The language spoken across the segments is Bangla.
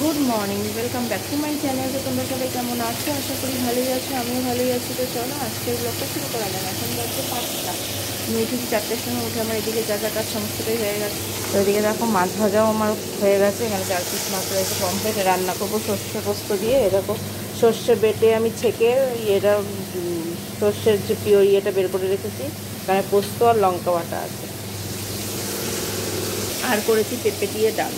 Good morning, welcome back to my channel. তো তোমরা সবাই কেমন আছো? আশা করি ভালোই আছো, আমিও ভালোই আছি। তো চলো আজকের ব্লগটা শুরু করা যাক। এখন বাজছে 5টা, আমি উঠেছি 4টার সময়। উঠে আমার এদিকে যা যা কাজ সমস্তটাই হয়ে গেছে। তো এদিকে দেখো মাছ ভাজাও আমার হয়ে গেছে, এখানে 4 পিস মাছ রয়েছে কমপ্লিট। রান্না করবো সর্ষে পোস্ত দিয়ে। এরকম সর্ষে বেটে আমি ছেঁকে এটা সর্ষের যে পিওর ইয়েটা বের করে রেখেছি, এখানে পোস্ত আর লঙ্কা বাটা আছে। আর করেছি পেঁপে দিয়ে ডাল।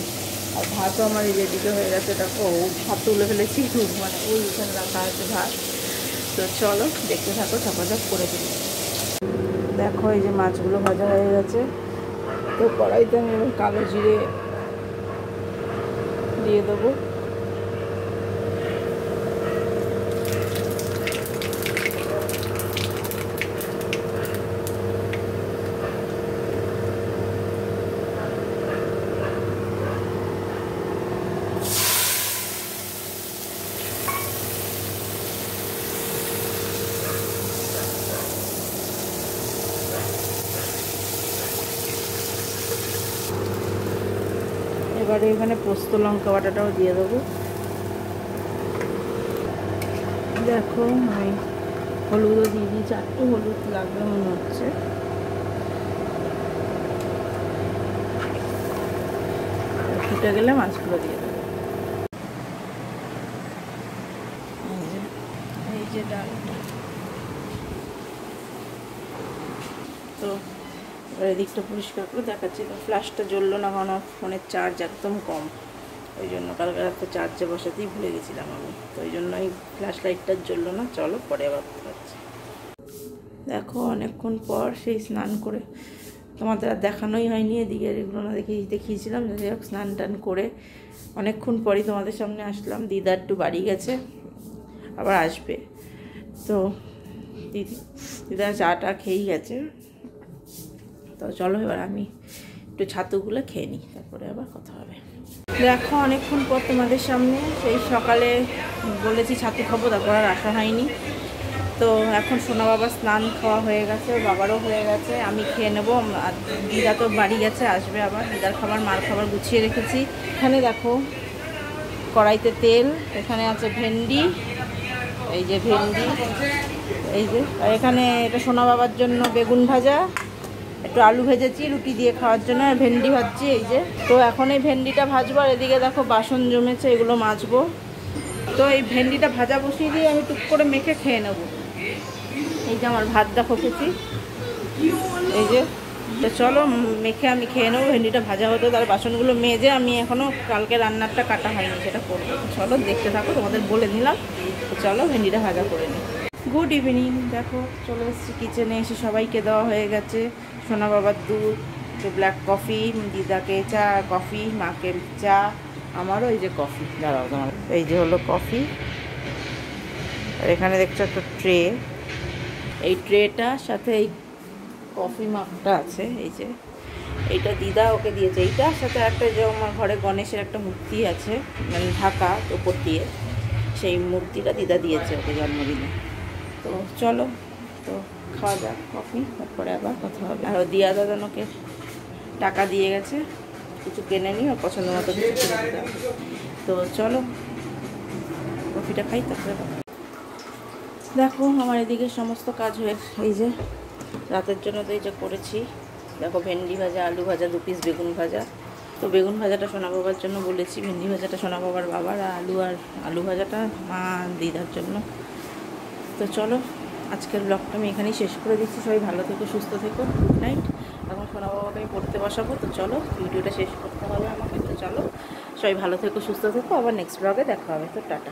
আর ভাতও আমার এই যেদিকে হয়ে গেছে, দেখো ভাত তুলে ফেলেছি, মানে ওইখানে রাখা আছে ভাত। তো চলো দেখতে থাকো, ঝপাঝপ করে দিই। দেখো এই যে মাছগুলো ভাজা হয়ে গেছে। তো কড়াইতে আমি এবার কালো জিরে দিয়ে দেবো। এবারে এখানে পোস্ত লঙ্কা বাটাটাও দিয়ে দেবো। দেখো আমি হলুদও দিয়ে দিয়েছি, একটু হলুদ লাগবে মনে হচ্ছে। ফুটে গেলে মাছগুলো দিয়ে দেবো। এই যে ডালটা। তো এবার এদিকটা পরিষ্কার করে দেখাচ্ছি। তো ফ্ল্যাশটা জ্বললো না, কারণ ফোনের চার্জ একদম কম, ওই জন্য কালকে রাতে চার্জে বসাতেই ভুলে গেছিলাম আমি। তো ওই জন্য এই ফ্ল্যাশ লাইটটা জ্বললো না। চলো পরে আবার দেখাচ্ছি। দেখো অনেকক্ষণ পর সেই স্নান করে, তোমাদের আর দেখানোই হয়নি, এদিকে এগুলো না দেখিয়েছিলাম। যাই হোক স্নান টান করে অনেকক্ষণ পরই তোমাদের সামনে আসলাম। দিদা একটু বাড়ি গেছে, আবার আসবে। তো দিদা চাটা খেয়েই গেছে। তো চলো এবার আমি একটু ছাতুগুলো খেয়ে নিই, তারপরে আবার কথা হবে। দেখো অনেকক্ষণ পর তোমাদের সামনে, সেই সকালে বলেছি ছাতু খাবো, তারপর আর আসা হয়নি। তো এখন সোনা বাবার স্নান খাওয়া হয়ে গেছে, বাবারও হয়ে গেছে, আমি খেয়ে নেবো। আর দিদা তো বাড়ি গেছে, আসবে আবার। দিদার খাবার মার খাবার গুছিয়ে রেখেছি। এখানে দেখো কড়াইতে তেল, এখানে আছে ভেন্ডি, এই যে ভেন্ডি, এই যে। আর এখানে এটা সোনা বাবার জন্য বেগুন ভাজা, একটু আলু ভেজেছি রুটি দিয়ে খাওয়ার জন্য, আর ভেন্ডি ভাজছি এই যে। তো এখন এই ভেন্ডিটা ভাজবো, আর এদিকে দেখো বাসন জমেছে, এগুলো মাজবো। তো এই ভেন্ডিটা ভাজা বসিয়ে দিয়ে আমি টুক করে মেখে খেয়ে নেব। এই যে আমার ভাত দেখো খেছি, এই যে। তো চলো মেখে আমি খেয়ে নেবো। ভেন্ডিটা ভাজা হতো, তার বাসনগুলো মেজে আমি এখনও কালকে রান্নারটা কাটা হয়নি, সেটা করবো। চলো দেখতে থাকো, তোমাদের বলে দিলাম। তো চলো ভেন্ডিটা ভাজা করে নিই। Good evening. দেখো চলে এসেছি কিচেনে, এসে সবাইকে দেওয়া হয়ে গেছে। সোনা বাবার দুধ, ব্ল্যাক কফি, দিদাকে চা কফি, মাকে চা, আমারও এই যে কফি। দাঁড়াও তোমার, এই যে হলো কফি। আর এখানে দেখছো একটা ট্রে, এই ট্রেটার সাথে এই কফি মাপটা আছে, এই যে। এইটা দিদা ওকে দিয়েছে। এইটার সাথে একটা যে আমার ঘরে গণেশের একটা মূর্তি আছে, মানে ঢাকা উপর দিয়ে, সেই মূর্তিটা দিদা দিয়েছে ওকে জন্মদিনে। তো চলো তো খাওয়া যাক কফি, তারপরে আবার কথা হবে। আর দিয়া দাদানোকে টাকা দিয়ে গেছে, কিছু কেনে নি, ওর পছন্দ মতো কিছু কিনে দিতে হবে। তো চলো কফিটা খাই, তারপরে দেখো আমার এদিকে সমস্ত কাজ হয়ে, এই যে রাতের জন্য তো এই যে করেছি। দেখো ভেন্ডি ভাজা, আলু ভাজা, 2 পিস বেগুন ভাজা। তো বেগুন ভাজাটা সোনা বাবার জন্য বলেছি, ভেন্ডি ভাজাটা সোনা বাবার বাবার, আর আলু ভাজাটা মা দিদার জন্য। তো চলো আজকের ব্লগটা আমি এখানেই শেষ করে দিচ্ছি। সবাই ভালো থেকো, সুস্থ থেকো, গুড নাইট। এখন সোনা বাবাকে আমি পড়তে বসাবো। তো চলো ভিডিওটা শেষ করতে হবে আমাকে। তো চলো সবাই ভালো থেকো, সুস্থ থেকো, আবার নেক্সট ব্লগে দেখা হবে। তো টাটা।